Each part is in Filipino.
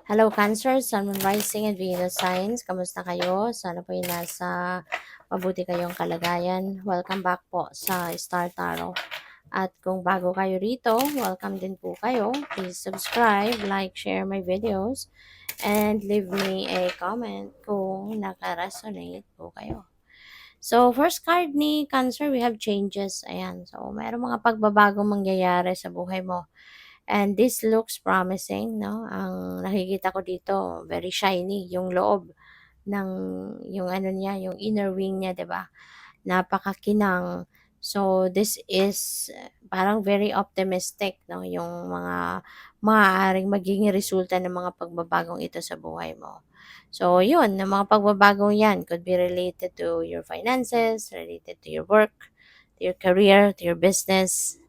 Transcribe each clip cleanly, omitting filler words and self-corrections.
Hello Cancer, Sun, Moon Rising and Venus Signs. Kamusta kayo? Sana po nasa mabuti kayong kalagayan. Welcome back po sa Star Tarot. At kung bago kayo rito, welcome din po kayo. Please subscribe, like, share my videos, and leave me a comment kung naka-resonate po kayo. So, first card ni Cancer, we have changes. Ayan. So, mayroong mga pagbabagong mangyayari sa buhay mo. And this looks promising, no? Ang nakikita ko dito, very shiny yung loob ng yung ano niya, yung inner wing niya, 'di ba? Napakakinang. So this is parang very optimistic, no? Yung mga maaaring magiging resulta ng mga pagbabagong ito sa buhay mo. So yun, ng mga pagbabagong yan could be related to your finances, related to your work, to your career, to your business.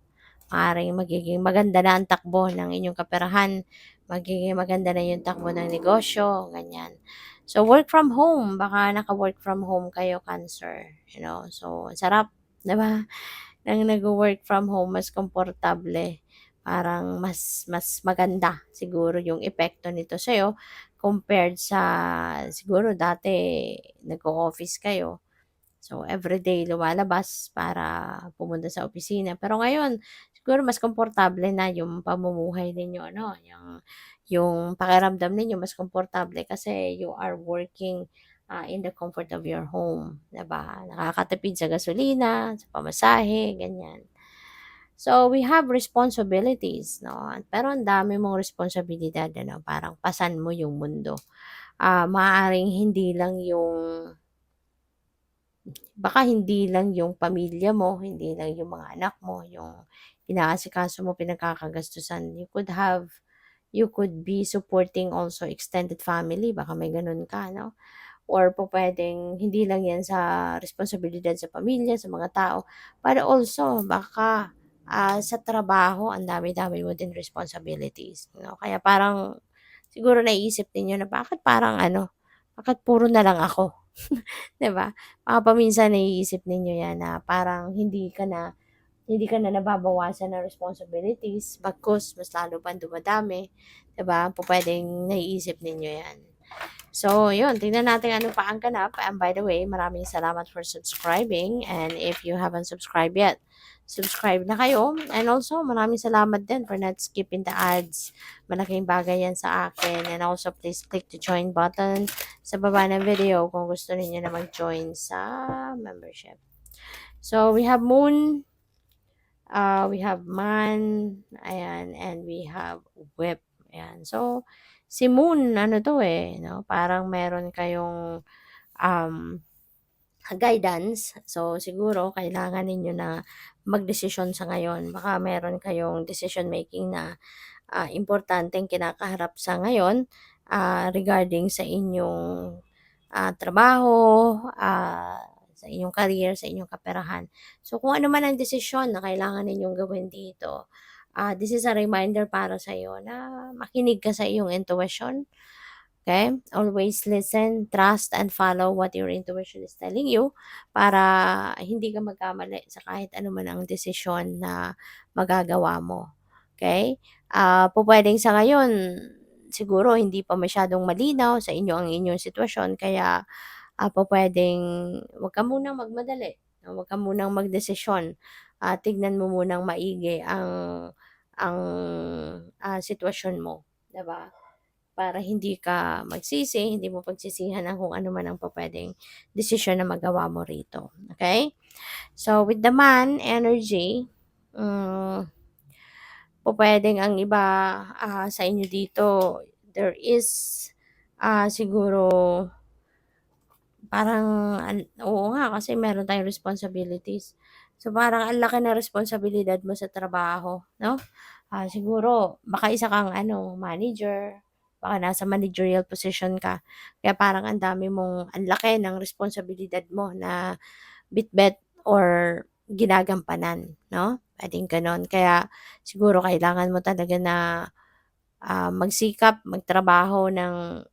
Maaaring magiging maganda na ang takbo ng inyong kaperahan, magiging maganda na yung takbo ng negosyo, ganyan. So, work from home, baka naka-work from home kayo, Cancer, you know. So, sarap, 'di ba? Nang nag-work from home, mas komportable. Parang mas maganda siguro yung epekto nito sa'yo compared sa siguro dati nag-o-office kayo. So, everyday lumalabas para pumunta sa opisina. Pero ngayon, siguro mas komportable na yung pamumuhay ninyo, no? Yung pakiramdam ninyo mas komportable kasi you are working in the comfort of your home, 'di ba? Nakakatipid sa gasolina, sa pamasahe, ganyan. So, we have responsibilities, no? Pero ang dami mong responsibilidad, ano? Parang pasan mo yung mundo. Maaaring baka hindi lang yung pamilya mo, hindi lang yung mga anak mo, yung inaasikaso mo, pinagkakagastusan. You could be supporting also extended family, baka may ganun ka, no? Or po pwedeng hindi lang yan sa responsibilidad sa pamilya, sa mga tao, but also baka sa trabaho, ang dami-dami mo din responsibilities, no? Kaya parang siguro naiisip ninyo na bakit puro na lang ako? 'Di ba? Baka paminsan naiisip ninyo 'yan na parang hindi ka na nababawasan ng responsibilities, bagkus mas lalo pang dumadami, 'di ba? Pupuwedeng naiisip ninyo 'yan. So, 'yun, tingnan natin ano pa ang ganap. And by the way, maraming salamat for subscribing, and if you haven't subscribed yet, subscribe na kayo. And also, maraming salamat din for not skipping the ads. Malaking bagay 'yan sa akin. And also, please click the join button sa baba ng video kung gusto niyo na mag-join sa membership. So, we have Moon, we have Man, ayan, and we have Whip. Ayan. So, si Moon, ano to no? Parang meron kayong um, guidance. So, siguro, kailangan ninyo na magdesisyon sa ngayon. Baka meron kayong decision making na importanteng kinakaharap sa ngayon regarding sa inyong trabaho, sa inyong career, sa inyong kaperahan. So, kung ano man ang desisyon na kailangan ninyong gawin dito, this is a reminder para sa iyo na makinig ka sa iyong intuition. Okay? Always listen, trust, and follow what your intuition is telling you para hindi ka magkamali sa kahit ano man ang desisyon na magagawa mo. Okay? Pupuwedeng sa ngayon, siguro hindi pa masyadong malinaw sa inyo ang inyong sitwasyon kaya pupuwedeng 'wag ka munang magmadali, no, 'wag ka munang magdesisyon. Tignan mo munang maigi ang sitwasyon mo, 'di ba? Para hindi ka magsisi, hindi mo pagsisihan ang kung ano man ang pupuwedeng desisyon na magawa mo rito, okay? So, with the Man energy, pupuwedeng ang iba sa inyo dito, there is siguro parang oo nga kasi meron tayong responsibilities. So, parang ang laki ng responsibilidad mo sa trabaho, 'no? Siguro baka isa kang manager, baka nasa managerial position ka. Kaya parang ang laki ng responsibilidad mo na bitbit or ginagampanan, 'no? Puwedeng gano'n. Kaya siguro kailangan mo talaga na magsikap, magtrabaho ng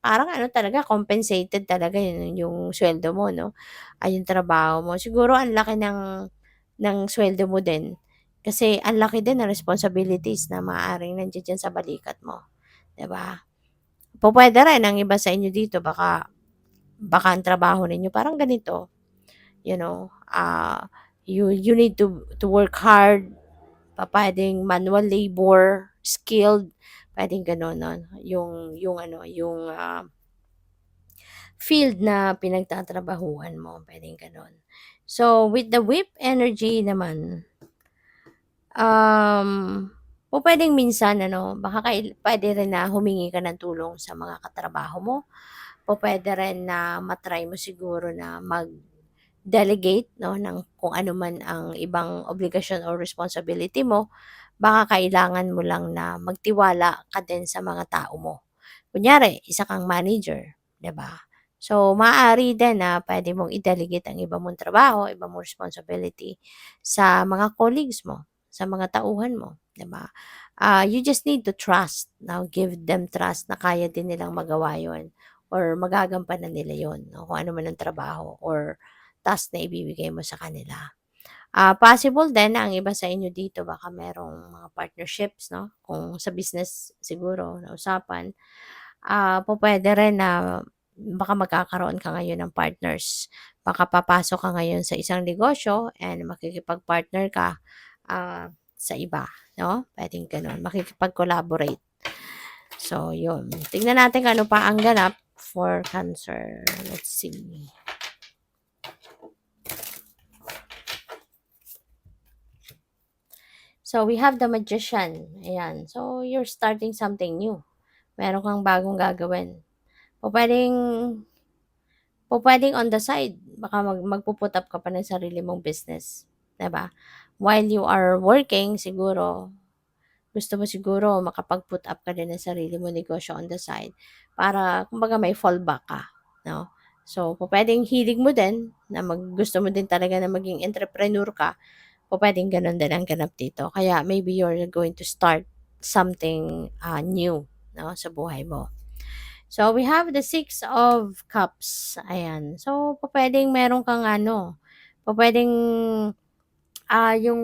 parang talaga compensated talaga yung suweldo mo 'no, yung trabaho mo. Siguro ang laki ng suweldo mo din, kasi ang laki din ng responsibilities na maaaring nandiya-diyan sa balikat mo, 'di ba? Pupuwede rin ang iba sa inyo dito baka ang trabaho ninyo parang ganito, you know, you need to work hard, pupuwedeng manual labor, skilled, puwedeng gano'n 'no, yung ano, field na pinagtatrabahuhan mo, puwedeng gano'n. So, with the whip energy naman, um, pupuwedeng minsan ano, baka puwede rin na humingi ka ng tulong sa mga katrabaho mo, pupuwede rin na ma-try mo siguro na mag-delegate 'no, ng kung ano man ang ibang obligasyon or responsibility mo. Baka kailangan mo lang na magtiwala ka din sa mga tao mo. Kunyari, isa kang manager, 'di ba? So, maaari din na puwede mong i-delegate ang iba mong trabaho, iba mong responsibility sa mga colleagues mo, sa mga tauhan mo, 'di ba? You just need to trust, now give them trust na kaya din nilang magawa 'yon or magagampanan nila 'yon, 'no, kung ano man ang trabaho or task na ibibigay mo sa kanila. Possible din na ang iba sa inyo dito baka merong mga partnerships 'no, kung sa business siguro na usapan, pupuwede rin na baka magkakaroon ka ngayon ng partners. Baka papasok ka ngayon sa isang negosyo and makikipag-partner ka, sa iba 'no, puwedeng gano'n, makikipag-collaborate. So 'yun, tingnan natin kung ano pa ang ganap for Cancer, let's see. So, we have the Magician, ayan. So, you're starting something new. Meron kang bagong gagawin. Pupuwedeng pupuwedeng on the side, baka magpu-put up ka pa ng sarili mong business, 'di ba? While you are working siguro, gusto mo siguro makapag-put up ka din ng sarili mong negosyo on the side para kumbaga may fallback ka, 'no? So, pupuwedeng hilig mo din na gusto mo din talaga na maging entrepreneur ka, pupuwedeng gano'n din ang ganap dito. Kaya maybe you're going to start something, new 'no, sa buhay mo. So, we have the Six of Cups, ayan. So, pupuwedeng meron kang ano, pupuwedeng, yung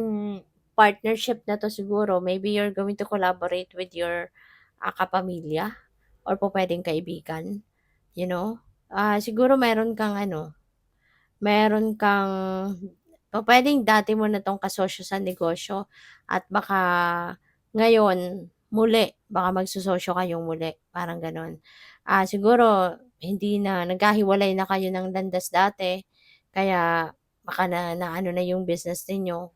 partnership na 'to siguro maybe you're going to collaborate with your, kapamilya or pupuwedeng kaibigan, you know? Siguro meron kang pupuwedeng dati mo na 'tong kasosyo sa negosyo at baka ngayon muli, baka magsososyo kayong muli, parang gano'n. Siguro hindi na nagkahiwalay na kayo ng landas dati, kaya baka naano na yung business ninyo.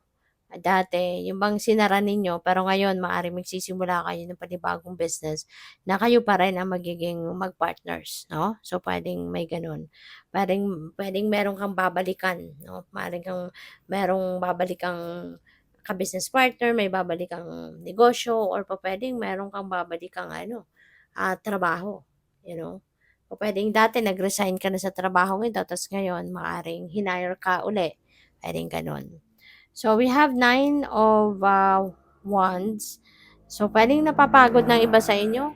Dati, yung bang sinara ninyo pero ngayon maaaring magsisimula kayo ng panibagong business na kayo pa rin ang magiging mag-partners, 'no? So, puwedeng may gano'n. Puwedeng meron kang babalikan, 'no? Merong babalik kang ka-business partner, may babalik kang negosyo or pupuwedeng meron kang babalikang ano, trabaho, you know? Pupuwedeng dati nag-resign ka na sa trabahong ito ta's ngayon maaaring hinire ka uli, puwedeng gano'n. So, we have 9 of Wands. So, puwedeng napapagod ng iba sa inyo,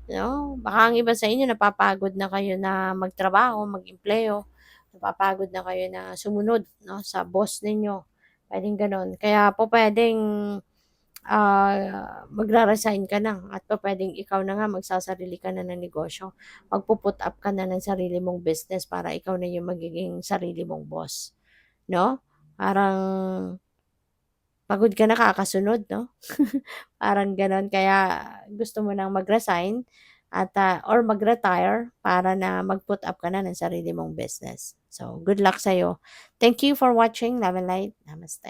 'no? Baka ang iba sa inyo napapagod na kayo na magtrabaho, mag-empleo, napapagod na kayo na sumunod 'no, sa boss ninyo, puwedeng gano'n. Kaya pupuwedeng, magra-resign ka na at pupuwedeng ikaw na nga magsasarili ka na ng negosyo. Magpu-put up ka na ng sarili mong business para ikaw na yung magiging sarili mong boss, 'no? Parang pagod ka na kakasunod 'no? Parang gano'n kaya gusto mo ng mag-resign at, or mag-retire para na mag-put up ka na ng sarili mong business. So, good luck sa'yo. Thank you for watching. Love and light. Namaste.